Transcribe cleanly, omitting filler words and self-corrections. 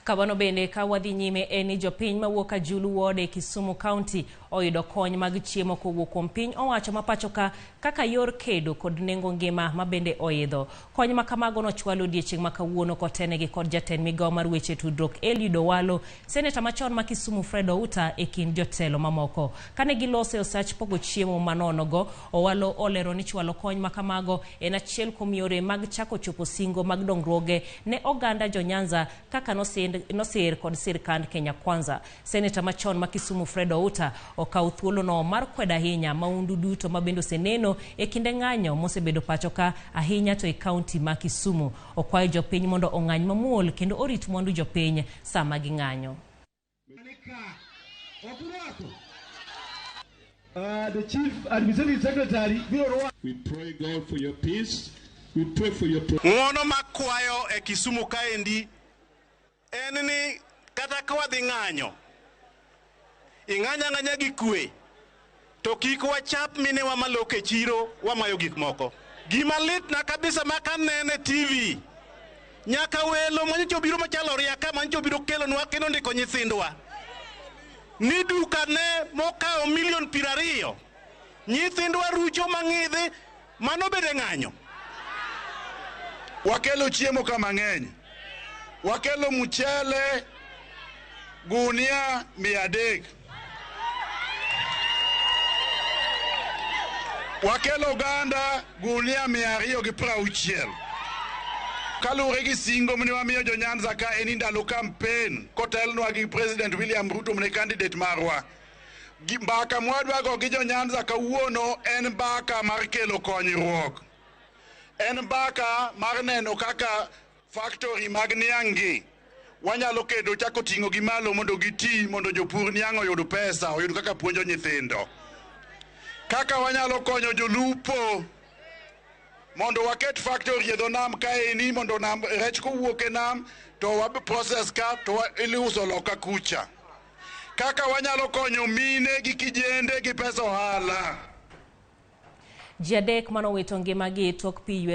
Kabano bende ka wadhi nyime eni jopiny mawuok Ajulu Ward e Kisumu County oyudo kony mag chiemo kowuok kuom piny owacho ma pacho kaka yor kedo kod nengo ngima ma bende oidho. Kony ma kamago nochwalo odiechieng' ma kawuono kotenegi kod jatend migawo mar weche tudruok Eliud Owalo, seneta machon ma Kisumu Fred Outa e kind jotelo mamoko. Kane gilose osach pogo chiemo manonogo, Owalo olero ni chwalo kony ma kamago en achiel kuom yore mag chako chopo singo mag dongruoge ne oganda jo Nyanza kaka nosir kod sirkand Kenya Kwanza. Seneta machon ma Kisumu Fred Outa okawo thuolono mar kwedo ahinya maundu duto mabendo seneno e kinde ng'anyo mosebedo pacho ka ahinya to e kaunti ma Kisumu. Okwayo jopiny mondo ong'any mamuol kendo orit mwandu jopiny sama ging'anyo. The Chief Administrative Secretary, we pray God for your peace. We pray for your Ngono makwayo e Kisumu kaendi enni kata kwa dhi ng'anyo ing'anya gi kwe to kik wachap minewa malok e chiro wamayo gik moko. Gima litna kabisa makanene TV nyaka welo manyocha obiro machalo riaka manyocha obiro kelonwa kendo ndiko nyithindwa ni dukane mokawo $1,20,000 nyithindwa rucho mang'idhi mano bede ng'anyo. Wakelo chiemo kama ng'eny, wakelo mchele gunia 300, wakelo ganda gunia 260. Kalure gi singo mni wamiyo jo Nyanza ka eni ndalo campaign kotelnwa gi President William Ruto mne candidate marwa. Mbaka mwadwago gi jo Nyanza kawuono en mbaka mar kelo konyruok. En mbaka mar neno kaka factory mag niangi wanyalo kedo chako ting'o gi malo mondo giti mondo jopur niang' oyud pesa oyud kaka puonjo nyithindo. Kaka wanyalo konyo jolupo mondo waket factory e dho nam kaeni mondo nam rech kowuok e nam to wab process ka to iluso loka kucha. Kaka wanyalo konyo mine gi kijende gi pesa ohala. Ji adek manowito ngimagi tok pi